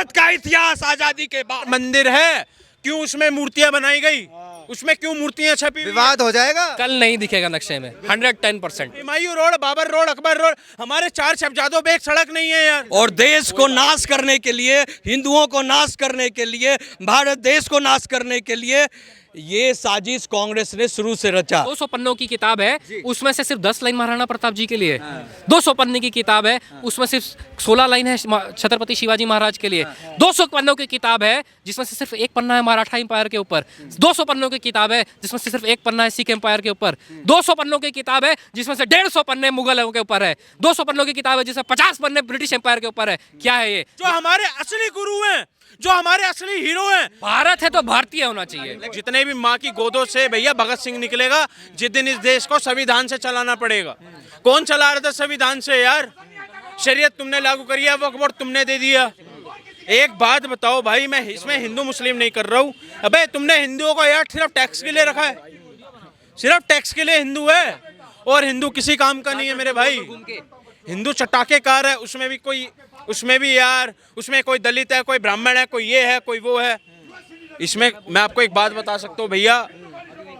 भारत का इतिहास आजादी के बाद मंदिर है, क्यों उसमें मूर्तियां बनाई गई, उसमें क्यों मूर्तियां छपी हुई हैं? विवाद हो जाएगा। कल नहीं दिखेगा नक्शे में 110%। Humayun road, Babar road, Akbar road, हमारे 4 शहजादों पे एक सड़क नहीं है यार। और देश को नाश करने के लिए, हिंदुओं को नाश करने के लिए, भारत देश को नाश करने के लिए ये साजिश कांग्रेस ने शुरू से रचा। 200 पन्नों की किताब है, उसमें से सिर्फ 10 लाइन महाराणा प्रताप जी के लिए। 200 पन्ने की किताब है, उसमें सिर्फ 16 लाइन है छत्रपति शिवाजी महाराज के लिए। 200 पन्नों की किताब है जिसमें से सिर्फ एक पन्ना है मराठा एम्पायर के ऊपर। 200 पन्नों की किताब है जिसमें से सिर्फ एक पन्ना है सिख एम्पायर के ऊपर। 200 पन्नों की किताब है जिसमें से 150 पन्ने मुगलों के ऊपर है। 200 पन्नों की किताब है जिसमें 50 पन्ने ब्रिटिश एम्पायर के ऊपर है। क्या है ये? जो हमारे असली गुरु हैं, जो हमारे असली हीरो हैं। भारत है तो भारतीय होना चाहिए। जितने भी माँ की गोदों से भैया भगत सिंह निकलेगा, जिस दिन इस देश को संविधान से चलाना पड़ेगा। कौन चला रहा था संविधान से यार? शरीयत तुमने लागू करी है, वक्फ बोर्ड तुमने दे दिया। एक बात बताओ भाई, मैं इसमें हिंदू मुस्लिम नहीं कर रहा हूँ। अबे तुमने हिंदुओं को यार सिर्फ टैक्स के लिए रखा है, सिर्फ टैक्स के लिए हिंदू है, और हिंदू किसी काम का नहीं है मेरे भाई। हिंदू चटाकेकार है, उसमें भी यार, उसमें कोई दलित है, कोई ब्राह्मण है, कोई ये है, कोई वो है। इसमें मैं आपको एक बात बता सकता हूँ भैया,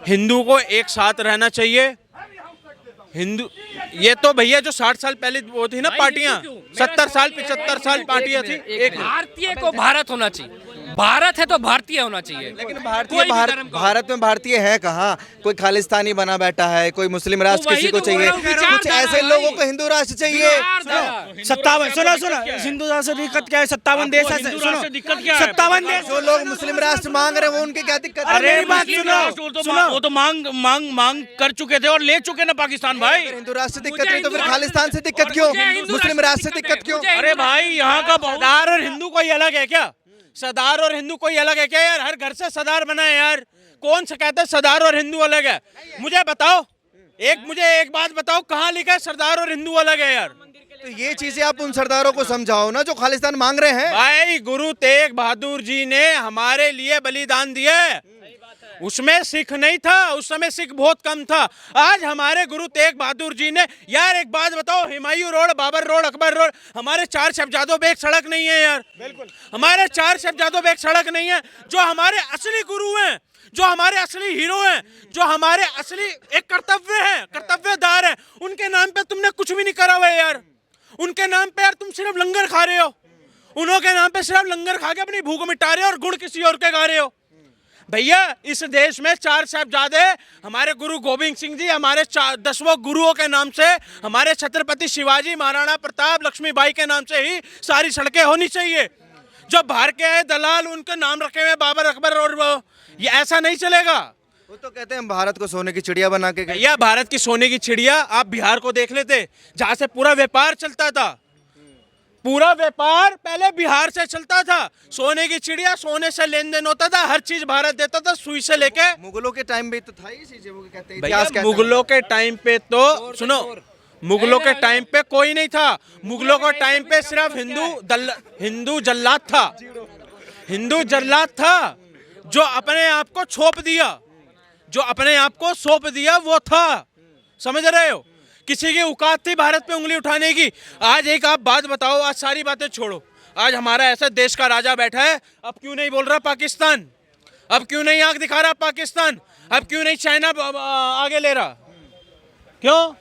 हिंदू को एक साथ रहना चाहिए। हिंदू ये तो भैया जो 60 साल पहले वो थी ना पार्टियां, 70 साल 75 साल पार्टियां थी। एक भारतीय को भारत होना चाहिए। भारत है तो भारतीय होना चाहिए। लेकिन भारत में भारतीय है कहाँ? कोई खालिस्तानी बना बैठा है, कोई मुस्लिम राष्ट्र किसी को चाहिए, कुछ ऐसे लोगों को हिंदू राष्ट्र चाहिए। 57 सुनो हिंदू राष्ट्र दिक्कत क्या है? 57 देश है, सुनो 57 देश। जो लोग मुस्लिम राष्ट्र मांग रहे हैं वो उनकी क्या दिक्कत है? मेरी बात सुनो, वो तो मांग कर चुके थे और ले चुके ना पाकिस्तान भाई। हिंदू राष्ट्र दिक्कत नहीं तो फिर खालिस्तान से दिक्कत क्यों? मुस्लिम राष्ट्र से दिक्कत क्यों? अरे भाई यहाँ का सरदार और हिंदू कोई अलग है क्या? सरदार और हिंदू कोई अलग है क्या यार? हर घर से सरदार बना है यार। कौन सा कहता है सरदार और हिंदू अलग है? मुझे बताओ, मुझे एक बात बताओ, कहाँ लिखा है सरदार और हिंदू अलग है यार? तो ये चीजें आप उन सरदारों को समझाओ ना जो खालिस्तान मांग रहे हैं। भाई गुरु तेग बहादुर जी ने हमारे लिए बलिदान दिए, उसमें सिख नहीं था, उस समय सिख बहुत कम था। आज हमारे गुरु तेग बहादुर जी ने यार, एक बात बताओ, Humayun road, Babar road, Akbar road, हमारे 4 शहजादों पे एक सड़क नहीं है यार। बिल्कुल हमारे 4 शहजादों पे एक सड़क नहीं है। जो हमारे असली गुरु हैं, जो हमारे असली हीरो हैं, जो हमारे असली एक कर्तव्यदार हैं, उनके नाम पे तुमने कुछ भी नहीं करा हुआ है यार। उनके नाम पे यार तुम सिर्फ लंगर खा रहे हो, उन्हों के नाम पे सिर्फ लंगर खा के अपनी भूख मिटा रहे हो और गुड़ किसी और के खा रहे हो। भैया इस देश में 4 साहिबजादे, हमारे गुरु गोविंद सिंह जी, हमारे 10 गुरुओं के नाम से, हमारे छत्रपति शिवाजी, महाराणा प्रताप, लक्ष्मीबाई के नाम से ही सारी सड़कें होनी चाहिए। जो बाहर के आए दलाल, उनके नाम रखे हुए बाबर, अकबर और वो, ये ऐसा नहीं चलेगा। वो तो कहते हैं भारत को सोने की चिड़िया बना के गए। भैया भारत की सोने की चिड़िया आप बिहार को देख लेते, जहाँ से पूरा व्यापार चलता था। पूरा व्यापार पहले बिहार से चलता था। सोने की चिड़िया, सोने से लेन देन होता था, हर चीज भारत देता था, सुई से लेके। मुगलों के टाइम पे तो था ये चीजें, वो कहते हैं भैया इतिहास कहता है। मुगलों के टाइम पे तो सुनो, मुगलों के टाइम पे कोई नहीं था। मुगलों के टाइम पे सिर्फ हिंदू जल्लाद था, हिंदू जल्लाद था जो अपने आप को छोप दिया, जो अपने आप को सौंप दिया, वो था। समझ रहे हो? किसी की औकात थी भारत पे उंगली उठाने की। आज एक आप बात बताओ, आज सारी बातें छोड़ो, आज हमारा ऐसा देश का राजा बैठा है, अब क्यों नहीं बोल रहा पाकिस्तान? अब क्यों नहीं आंख दिखा रहा पाकिस्तान? अब क्यों नहीं चाइना आगे ले रहा? क्यों?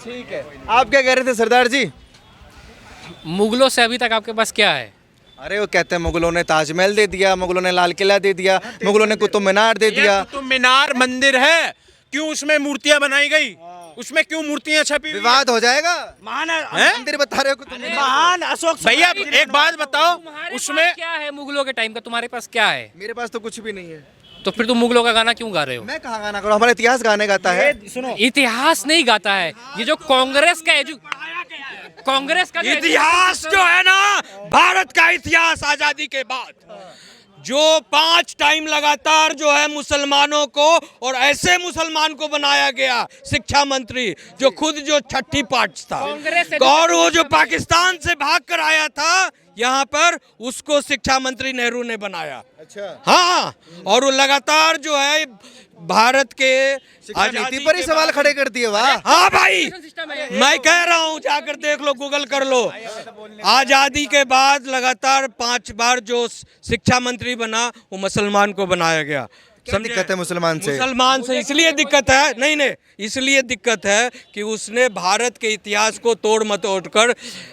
ठीक है, आप क्या कह रहे थे सरदार जी? मुगलों से अभी तक आपके पास क्या है? अरे वो कहते हैं मुगलों ने ताजमहल दे दिया, मुगलों ने लाल किला दे दिया, मुगलों ने कुतुब मीनार दे दिया। कुतुब मीनार मंदिर है, क्यों उसमें मूर्तियां बनाई गई? उसमें क्यों मूर्तियां छपी हुई? विवाद हो जाएगा। महान मंदिर बता रहे हो कुतुब मीनार। महान अशोक। भैया एक बात बताओ, उसमें क्या है मुगलों के टाइम का? तुम्हारे पास क्या है? मेरे पास तो कुछ भी नहीं है। तो फिर तुम मुगलों का गाना क्यों गा रहे हो? मैं कहाँ गाना करूँ? हमारा इतिहास गाने गाता है। सुनो, इतिहास नहीं गाता है ये जो कांग्रेस का कांग्रेस का इतिहास जो है ना, भारत का इतिहास आजादी के बाद जो 5 टाइम लगातार जो है मुसलमानों को, और ऐसे मुसलमान को बनाया गया शिक्षा मंत्री जो खुद जो छठी पार्ट था, और वो जो पाकिस्तान से भाग कर आया था, यहाँ पर उसको शिक्षा मंत्री नेहरू ने बनाया। अच्छा, हाँ, और वो लगातार जो है भारत के नीति पर ही सवाल खड़े करती है। वाह, हाँ भाई, मैं कह रहा हूँ, जाकर देख लो, गूगल कर लो। आजादी के बाद लगातार 5 बार जो शिक्षा मंत्री बना वो मुसलमान को बनाया गया। क्या दिक्कत है मुसलमान से? मुसलमान से इसलिए दिक्कत है, नहीं, इसलिए दिक्कत है कि उसने भारत के इतिहास को तोड़ मटोड़ कर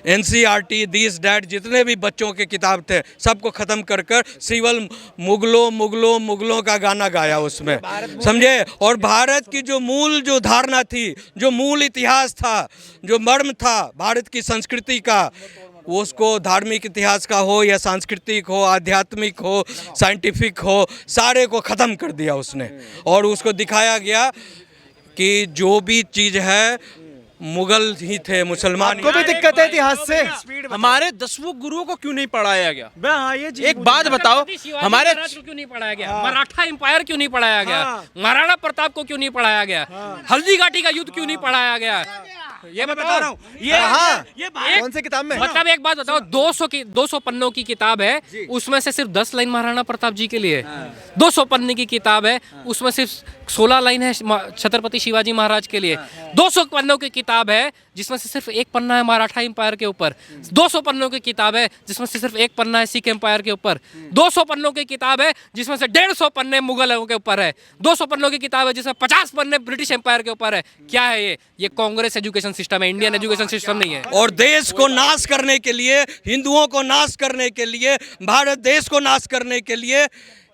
NCERT दिस डैट जितने भी बच्चों के किताब थे सबको ख़त्म कर सिवल मुगलों का गाना गाया उसमें, समझे। और भारत की जो धारणा थी, जो मूल इतिहास था, जो मर्म था भारत की संस्कृति का, उसको धार्मिक इतिहास का हो या सांस्कृतिक हो, आध्यात्मिक हो, साइंटिफिक हो, सारे को ख़त्म कर दिया उसने। और उसको दिखाया गया कि जो भी चीज़ है मुगल ही थे, मुसलमान को भी दिक्कत है इतिहास से। हमारे 10वें गुरुओं को क्यों नहीं पढ़ाया गया? हाँ, ये चीज़ एक बात बताओ, हमारे महाराज को क्यों नहीं पढ़ाया गया? मराठा एम्पायर क्यों नहीं पढ़ाया गया? महाराणा प्रताप को क्यों नहीं पढ़ाया गया? हल्दी घाटी का युद्ध क्यों नहीं पढ़ाया गया? ये मैं बता रहा हूँ। ये कौन से किताब में? मतलब एक बात बताओ, 200 पन्नों की किताब है, उसमें से सिर्फ 10 लाइन महाराणा प्रताप जी के लिए। 200 पन्ने की किताब है, उसमें सिर्फ 16 लाइन है छत्रपति शिवाजी महाराज के लिए। 200 पन्नों की किताब है जिसमें से सिर्फ एक पन्ना है मराठा एम्पायर के ऊपर। 200 पन्नों की किताब है जिसमें से सिर्फ एक पन्ना है सिख एम्पायर के ऊपर। 200 पन्नों की किताब है जिसमें से 150 पन्ने मुगलों के ऊपर है। 200 पन्नों की किताब है जिसमें 50 पन्ने ब्रिटिश एम्पायर के ऊपर है। क्या है ये कांग्रेस एजुकेशन सिस्टम है, इंडियन एजुकेशन सिस्टम नहीं है। और देश को नाश करने के लिए, हिंदुओं को नाश करने के लिए, भारत देश को नाश करने के लिए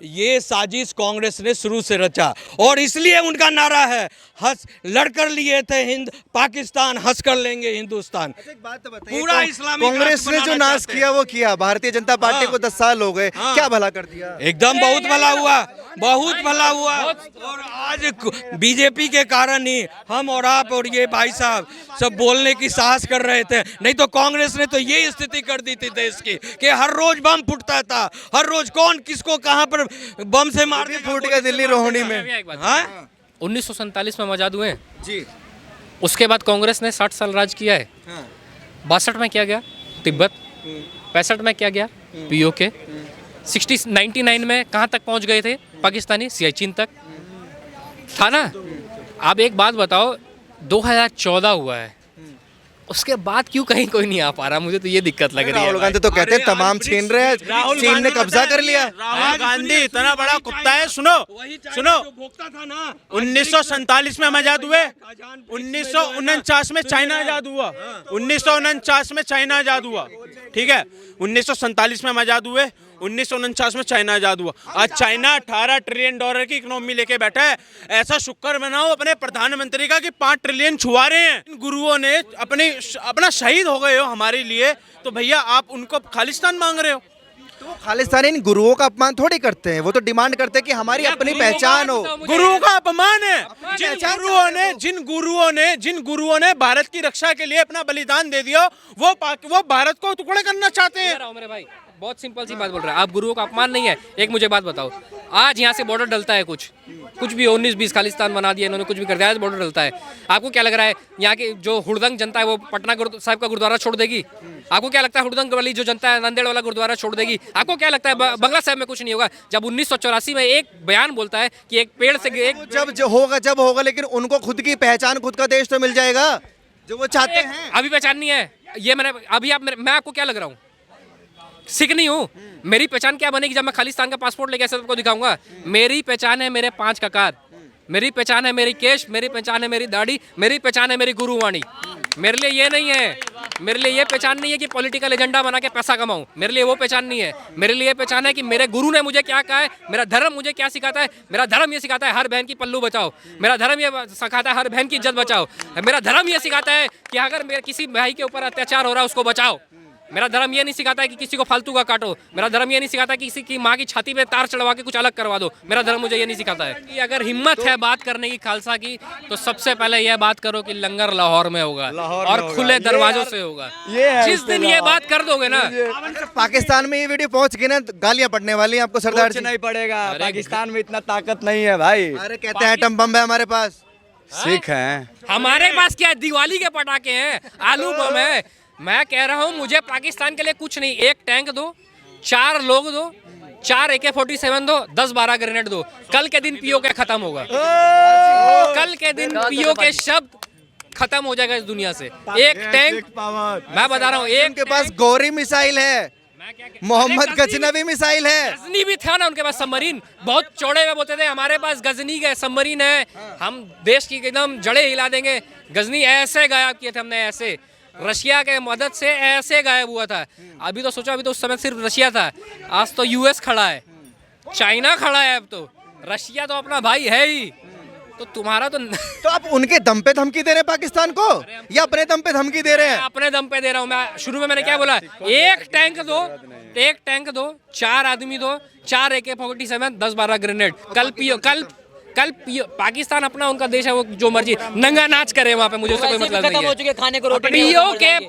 ये साजिश कांग्रेस ने शुरू से रचा। और इसलिए उनका नारा है, हंस लड़कर लिए थे हिंद पाकिस्तान, हंस कर लेंगे हिंदुस्तान। एक बात तो बताइए, पूरा इस्लामिक कांग्रेस ने जो नाश किया वो किया, भारतीय जनता पार्टी को 10 साल हो गए, क्या भला कर दिया? एकदम बहुत भला हुआ, बहुत भला हुआ। और आज बीजेपी के कारण ही हम और आप और ये भाई साहब सब बोलने की साहस कर रहे थे, नहीं तो कांग्रेस ने तो ये स्थिति कर दी थी देश की कि हर रोज बम फूटता था, हर रोज कौन किसको कहां पर बम से मार के फूट गया दिल्ली रोहिणी में। हाँ? 1947 में आजाद हुए जी, उसके बाद कांग्रेस ने 60 साल राज किया है। 62 में क्या गया? तिब्बत। 65 में क्या गया? POK। 99 में कहाँ तक पहुँच गए थे पाकिस्तानी? सियाचिन तक था ना। अब एक बात बताओ, 2014 हुआ है, उसके बाद क्यों कहीं कोई नहीं आ पा रहा? मुझे तो ये दिक्कत लग रही है। राहुल गांधी तो कहते हैं तमाम छीन रहे हैं, चीन ने कब्जा कर लिया। राहुल गांधी इतना बड़ा कुत्ता है। सुनो 1947 में हम आजाद हुए, 1949 में चाइना आजाद हुआ, 1949 में चाइना आजाद हुआ, ठीक है। 1947 में हम आजाद हुए, 1949 में चाइना आजाद हुआ। आज चाइना $18 ट्रिलियन की इकोनॉमी लेके बैठा है। ऐसा शुक्र मनाओ अपने प्रधानमंत्री का कि 5 ट्रिलियन छुआ रहे हैं। इन गुरुओं ने अपना शहीद हो गए हो हमारे लिए, तो भैया आप उनको खालिस्तान मांग रहे हो। तो खालिस्तानी इन गुरुओं का अपमान थोड़ी करते हैं, वो तो डिमांड करते हैं कि हमारी अपनी पहचान हो। गुरुओं का अपमान है। जिन गुरुओं ने भारत की रक्षा के लिए अपना बलिदान दे दिया, वो भारत को टुकड़े करना चाहते हैं। मेरे भाई बहुत सिंपल सी बात बोल रहे हैं आप, गुरुओं का अपमान नहीं है। एक मुझे बात बताओ, आज यहाँ से बॉर्डर डलता है, कुछ भी 19-20 खालिस्तान बना दिया इन्होंने, कुछ भी कर दिया, आज बॉर्डर डलता है। आपको क्या लग रहा है यहाँ की जो हुड़दंग जनता है वो पटना साहिब का गुरुद्वारा छोड़ देगी? आपको क्या लगता है हुड़दंग वाली जो जनता है नांदेड़ वाला गुरुद्वारा छोड़ देगी? आपको क्या लगता है बंगला साहिब में कुछ नहीं होगा? जब 1984 में एक बयान बोलता है कि एक पेड़ से एक जब होगा, लेकिन उनको खुद की पहचान, खुद का देश तो मिल जाएगा जो वो चाहते हैं। अभी पहचान नहीं है ये। मैं आपको क्या लग रहा हूँ? सिख नहीं हूँ। मेरी पहचान क्या बनेगी जब मैं खालिस्तान का पासपोर्ट लेके ऐसे सबको दिखाऊंगा? मेरी पहचान है मेरे 5 ककार, मेरी पहचान है मेरी केश, मेरी पहचान है मेरी दाढ़ी, मेरी पहचान है मेरी गुरुवाणी। मेरे लिए ये नहीं है, मेरे लिए ये पहचान नहीं है कि पॉलिटिकल एजेंडा बना के पैसा कमाऊं। मेरे लिए वो पहचान नहीं है। मेरे लिए पहचान है कि मेरे गुरु ने मुझे क्या कहा है, मेरा धर्म मुझे क्या सिखाता है। मेरा धर्म ये सिखाता है हर बहन की पल्लू बचाओ। मेरा धर्म ये सिखाता है हर बहन की इज्जत बचाओ। मेरा धर्म ये सिखाता है कि अगर मेरे किसी भाई के ऊपर अत्याचार हो रहा है उसको बचाओ। मेरा धर्म ये नहीं सिखाता है कि किसी को फालतू का काटो। मेरा धर्म ये नहीं सिखाता कि किसी की माँ की छाती पे तार चढ़वा के कुछ अलग करवा दो। मेरा धर्म मुझे ये नहीं सिखाता है। कि अगर हिम्मत है बात करने की खालसा की, तो सबसे पहले यह बात करो कि लंगर लाहौर में होगा और खुले दरवाजों से होगा। जिस दिन ये बात कर दोगे ना, पाकिस्तान में ये वीडियो पहुंच गई ना, गालियां पड़ने वाली हैं आपको सरदार जी। नहीं पड़ेगा, पाकिस्तान में इतना ताकत नहीं है भाई। अरे कहते हैं एटम बम है हमारे पास। सिख हैं हमारे पास क्या है? दिवाली के पटाखे हैं, आलू बम है, मैं कह रहा हूँ मुझे पाकिस्तान के लिए कुछ नहीं, एक टैंक दो, 4 लोग दो, 4 AK-47 दो, 10-12 ग्रेनेड दो, कल के दिन POK खत्म होगा। कल के दिन POK शब्द खत्म हो जाएगा इस दुनिया से। एक टैंक, मैं बता रहा हूँ, एक उनके पास गौरी मिसाइल है, मोहम्मद गजनवी मिसाइल है। गजनी भी था ना उनके पास, सबमरीन बहुत चौड़े में बोलते थे हमारे पास गजनी का सबमरीन है, हम देश की एकदम जड़ें हिला देंगे। गजनी ऐसे गायब किए थे हमने, ऐसे रशिया के मदद से ऐसे गायब हुआ था। अभी तो सोचो, अभी तो उस समय सिर्फ रशिया था, आज तो US खड़ा है, चाइना खड़ा है, अब तो रशिया तो अपना भाई है ही। तो तुम्हारा तो आप उनके दम पे धमकी दे रहे हैं पाकिस्तान को या अपने दम पे धमकी दे रहे हैं? अपने दम पे दे रहा हूँ मैं। शुरू में मैंने क्या बोला, एक टैंक दो, 4 आदमी दो, 4 AK-47, 10-12 ग्रेनेड। कल पाकिस्तान अपना उनका देश है, वो जो मर्जी नंगा नाच करे वहाँ पे, मुझे उससे कोई मतलब नहीं है। चुके खाने को रोटी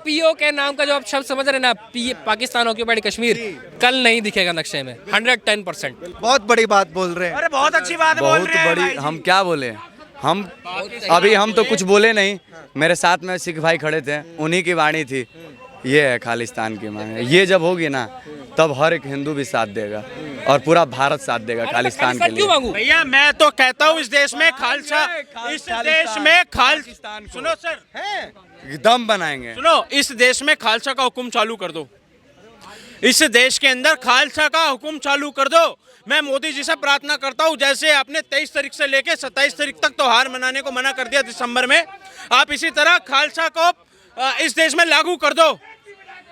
POK नाम का जो आप शब्द समझ रहे हैं ना, पाकिस्तान ऑक्यूपाइड कश्मीर कल नहीं दिखेगा नक्शे में, 110%। बहुत बड़ी बात बोल रहे हैं। अरे बहुत अच्छी बात बोल बहुत रहे हैं बड़ी, हम क्या बोले, हम तो कुछ बोले नहीं, मेरे साथ में सिख भाई खड़े थे, उन्हीं की वाणी थी, ये है खालिस्तान की मांग। ये जब होगी ना तब हर एक हिंदू भी साथ देगा और पूरा भारत साथ देगा खालिस्तान के लिए। भैया मैं तो कहता हूँ इस देश में खालसा, इस देश में खालिस्तान, सुनो सर, एकदम बनाएंगे। सुनो, इस देश में खालसा का हुक्म चालू कर दो, इस देश के अंदर खालसा का हुक्म चालू कर दो। मैं मोदी जी से प्रार्थना करता हूँ, जैसे आपने 23 तारीख से लेके 27 तारीख तक त्योहार मनाने को मना कर दिया दिसंबर में, आप इसी तरह खालसा को इस देश में लागू कर दो।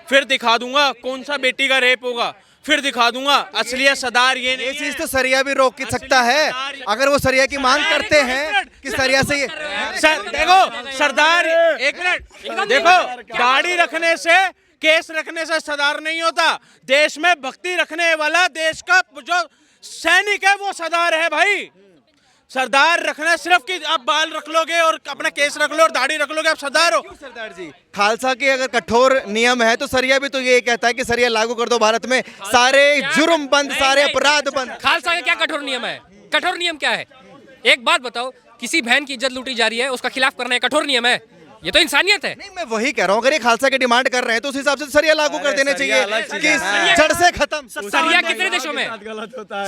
फिर दिखा दूंगा कौन सा बेटी का रेप होगा, फिर दिखा दूंगा असलियत सरदार ये नहीं है। चीज तो सरिया भी रोक सकता है, अगर वो सरिया की मांग करते हैं कि सरिया से ये देखो सरदार, एक मिनट देखो, दाढ़ी रखने से, केस रखने से सरदार नहीं होता। देश में भक्ति रखने वाला देश का जो सैनिक है वो सरदार है भाई। सरदार रखना सिर्फ कि आप बाल रख लोगे और अपना केस रख लो और दाढ़ी रख लोगे, आप सरदार हो। सरदार जी, खालसा के अगर कठोर नियम है तो सरिया भी तो ये कहता है कि सरिया लागू कर दो भारत में, सारे जुर्म बंद, सारे अपराध बंद। खालसा का क्या कठोर नियम है? कठोर नियम क्या है? एक बात बताओ, किसी बहन की इज्जत लूटी जा रही है, उसका खिलाफ करना कठोर नियम है? ये तो इंसानियत है। नहीं, मैं वही कह रहा हूँ, अगर ये खालसा की डिमांड कर रहे हैं तो उस हिसाब से सरिया लागू कर देने चाहिए कि जड़ से खत्म। सरिया कितने देशों में?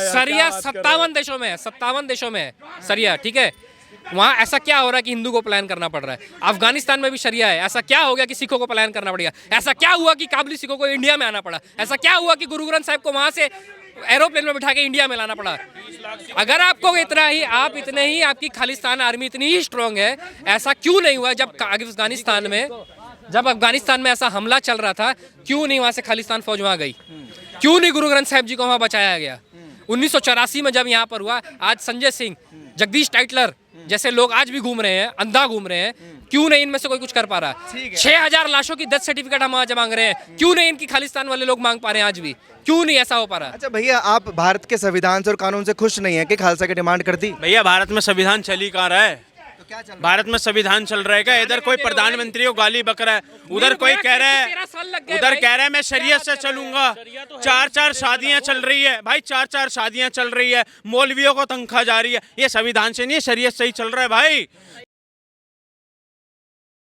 सरिया 57 देशों में है, 57 देशों में है सरिया, ठीक है। वहाँ ऐसा क्या हो रहा है कि हिंदू को पलायन करना पड़ रहा है? अफगानिस्तान में भी शरिया है, ऐसा क्या हो गया कि सिखों को पलायन करना पड़ेगा? ऐसा क्या हुआ कि काबुली सिखों को इंडिया में आना पड़ा? ऐसा क्या हुआ कि गुरु ग्रंथ साहिब को वहाँ से एरोप्लेन में बिठा के इंडिया में लाना पड़ा? अगर आपको इतना ही, आप इतने ही, आपकी खालिस्तान आर्मी इतनी ही स्ट्रांग है, ऐसा क्यों नहीं हुआ जब अफगानिस्तान में ऐसा हमला चल रहा था, क्यों नहीं वहाँ से खालिस्तान फौज वहाँ गई? क्यों नहीं गुरु ग्रंथ साहिब जी को वहाँ बचाया गया? 1984 में जब यहाँ पर हुआ, आज संजय सिंह, जगदीश टाइटलर जैसे लोग आज भी घूम रहे हैं, अंधा घूम रहे हैं, क्यों नहीं इनमें से कोई कुछ कर पा रहा? 6000 लाशों की डेथ सर्टिफिकेट हम आज मांग रहे हैं, क्यों नहीं इनकी खालिस्तान वाले लोग मांग पा रहे हैं आज भी? क्यों नहीं ऐसा हो पा रहा? अच्छा भैया, आप भारत के संविधान से और कानून से खुश नहीं है कि खालसा की डिमांड कर दी? भैया भारत में संविधान चल ही कहाँ रहा है? भारत में संविधान चल रहेगा, इधर कोई प्रधानमंत्री को गाली बक रहा है, उधर कोई कह रहा है मैं शरीयत से चलूंगा। 4-4 शादियां चल रही है भाई, 4-4 शादियां चल रही है, मौलवियों को तनख्वाह जा रही है। ये संविधान से नहीं, शरीयत से ही चल रहा है भाई।